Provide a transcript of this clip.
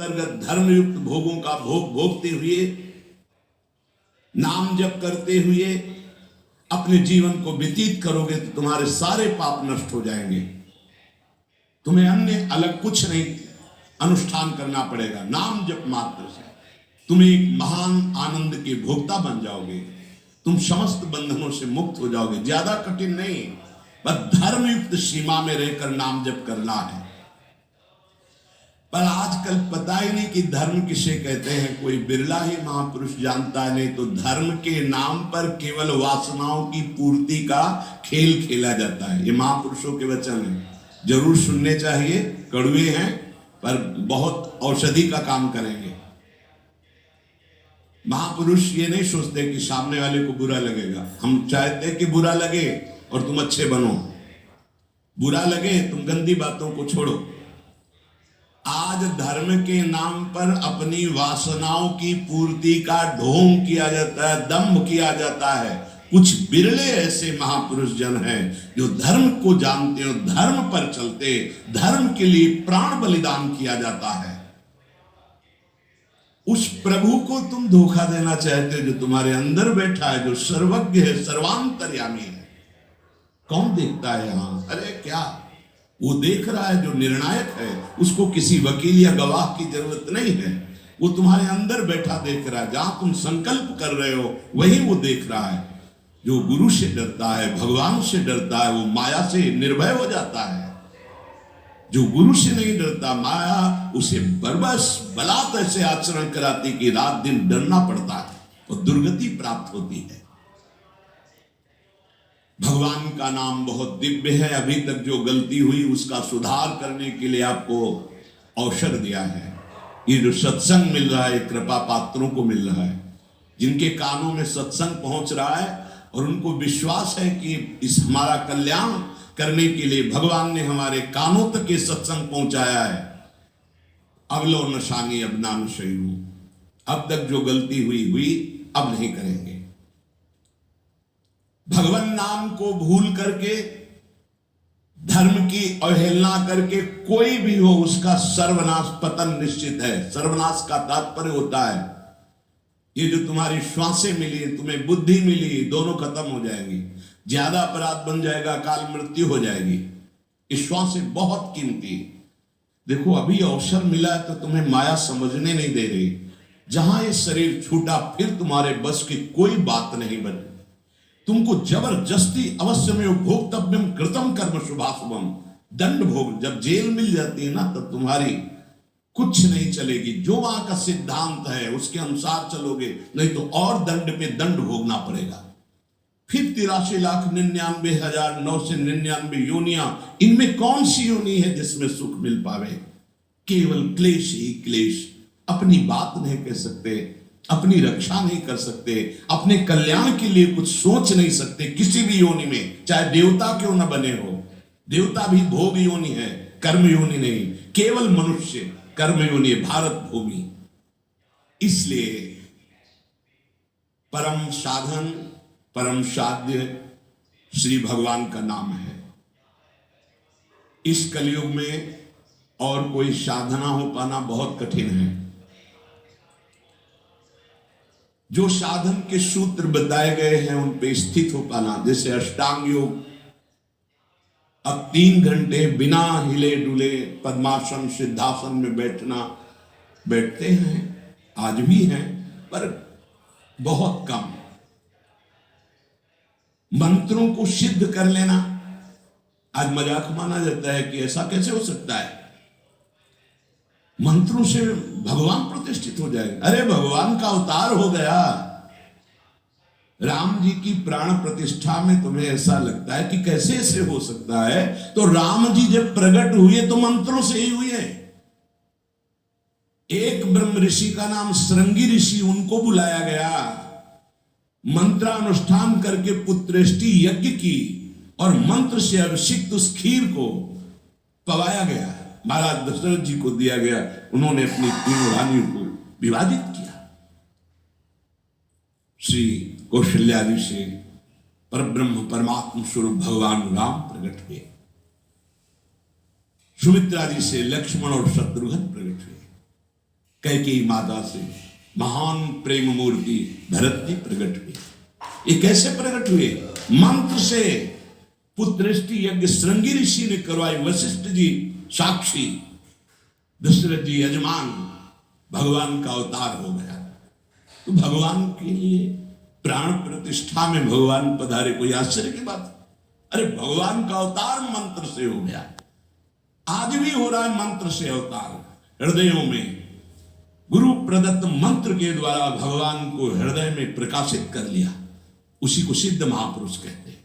अंतर्गत धर्मयुक्त भोगों का भोग भोगते हुए, नाम जप करते हुए अपने जीवन को व्यतीत करोगे तो तुम्हारे सारे पाप नष्ट हो जाएंगे। तुम्हें अन्य अलग कुछ नहीं अनुष्ठान करना पड़ेगा। नाम जप मात्र से तुम एक महान आनंद के भोक्ता बन जाओगे। तुम समस्त बंधनों से मुक्त हो जाओगे। ज्यादा कठिन नहीं, बस धर्मयुक्त सीमा में रहकर नाम जप करना है। पर आजकल पता ही नहीं कि धर्म किसे कहते हैं। कोई बिरला ही महापुरुष जानता है। नहीं तो धर्म के नाम पर केवल वासनाओं की पूर्ति का खेल खेला जाता है। ये महापुरुषों के वचन हैं, जरूर सुनने चाहिए। कड़वे हैं पर बहुत औषधि का काम करेंगे। महापुरुष ये नहीं सोचते कि सामने वाले को बुरा लगेगा। हम चाहते हैं कि बुरा लगे और तुम अच्छे बनो, बुरा लगे तुम गंदी बातों को छोड़ो। आज धर्म के नाम पर अपनी वासनाओं की पूर्ति का ढोंग किया जाता है, दंभ किया जाता है। कुछ बिरले ऐसे महापुरुष जन हैं जो धर्म को जानते हो, धर्म पर चलते, धर्म के लिए प्राण बलिदान किया जाता है। उस प्रभु को तुम धोखा देना चाहते हो जो तुम्हारे अंदर बैठा है, जो सर्वज्ञ है, सर्वांतर्यामी है। कौन देखता है यहां? अरे क्या वो देख रहा है जो निर्णायक है। उसको किसी वकील या गवाह की जरूरत नहीं है। वो तुम्हारे अंदर बैठा देख रहा है। जहां तुम संकल्प कर रहे हो वही वो देख रहा है। जो गुरु से डरता है, भगवान से डरता है, वो माया से निर्भय हो जाता है। जो गुरु से नहीं डरता, माया उसे बरबस बलात् ऐसे आचरण कराती कि रात दिन डरना पड़ता है और दुर्गति प्राप्त होती है। भगवान का नाम बहुत दिव्य है। अभी तक जो गलती हुई उसका सुधार करने के लिए आपको अवसर दिया है। ये जो सत्संग मिल रहा है कृपा पात्रों को मिल रहा है, जिनके कानों में सत्संग पहुंच रहा है और उनको विश्वास है कि इस हमारा कल्याण करने के लिए भगवान ने हमारे कानों तक ये सत्संग पहुंचाया है। अगलो नशानी अब नाम शयू। अब तक जो गलती हुई अब नहीं करेंगे। भगवान नाम को भूल करके, धर्म की अवहेलना करके कोई भी हो उसका सर्वनाश, पतन निश्चित है। सर्वनाश का तात्पर्य होता है ये जो तुम्हारी श्वासें मिली, तुम्हें बुद्धि मिली, दोनों खत्म हो जाएंगी। ज्यादा अपराध बन जाएगा, काल मृत्यु हो जाएगी। ये श्वासें बहुत कीमती। देखो अभी अवसर मिला है तो तुम्हें माया समझने नहीं दे रही। जहां ये शरीर छूटा फिर तुम्हारे बस की कोई बात नहीं बनी। तुमको जबरदस्ती अवश्य में भोक्तव्यम कृतम कर्म शुभाशुभम, दंड भोग। जब जेल मिल जाती है ना तब तुम्हारी कुछ नहीं चलेगी। जो वहां का सिद्धांत है उसके अनुसार चलोगे, नहीं तो और दंड पे दंड भोगना पड़ेगा। फिर 83,99,999 योनियां, इनमें कौन सी योनि है जिसमें सुख मिल पावे? केवल क्लेश ही क्लेश। अपनी बात नहीं कह सकते, अपनी रक्षा नहीं कर सकते, अपने कल्याण के लिए कुछ सोच नहीं सकते किसी भी योनि में, चाहे देवता क्यों न बने हो। देवता भी भोग योनि है, कर्म योनि नहीं। केवल मनुष्य कर्म योनि, भारत भूमि। इसलिए परम साधन, परम साध्य श्री भगवान का नाम है। इस कलयुग में और कोई साधना हो पाना बहुत कठिन है। जो साधन के सूत्र बताए गए हैं उन पे स्थित हो पाना, जैसे अष्टांग योग, अब 3 घंटे बिना हिले डुले पद्मासन सिद्धासन में बैठते हैं, आज भी हैं, पर बहुत कम। मंत्रों को सिद्ध कर लेना आज मजाक माना जाता है कि ऐसा कैसे हो सकता है, मंत्रों से भगवान प्रतिष्ठित हो जाएगा। अरे भगवान का अवतार हो गया। राम जी की प्राण प्रतिष्ठा में तुम्हें ऐसा लगता है कि कैसे ऐसे हो सकता है? तो राम जी जब प्रकट हुए तो मंत्रों से ही हुए। एक ब्रह्म ऋषि का नाम श्रृंगी ऋषि, उनको बुलाया गया, मंत्रानुष्ठान करके पुत्रेष्टि यज्ञ की और मंत्र से अभिषिक्त उस खीर को पवाया गया, महाराज दशरथ जी को दिया गया। उन्होंने अपनी 3 रानियों को विभाजित किया। श्री कौशल्यादि से परब्रह्म परमात्मा स्वरूप भगवान राम प्रकट हुए। सुमित्रा जी से लक्ष्मण और शत्रुघ्न प्रकट हुए। कैकेयी माता से महान प्रेम मूर्ति भरत जी प्रकट हुए। ये कैसे प्रकट हुए? मंत्र से। पुत्रष्टि यज्ञ श्रृंगी ऋषि ने करवाई, वशिष्ठ जी साक्षी, दशरथ जी यजमान, भगवान का अवतार हो गया। तो भगवान के लिए प्राण प्रतिष्ठा में भगवान पधारे, कोई आश्चर्य की बात? अरे भगवान का अवतार मंत्र से हो गया। आज भी हो रहा है मंत्र से अवतार। हृदयों में गुरु प्रदत्त मंत्र के द्वारा भगवान को हृदय में प्रकाशित कर लिया, उसी को सिद्ध महापुरुष कहते हैं।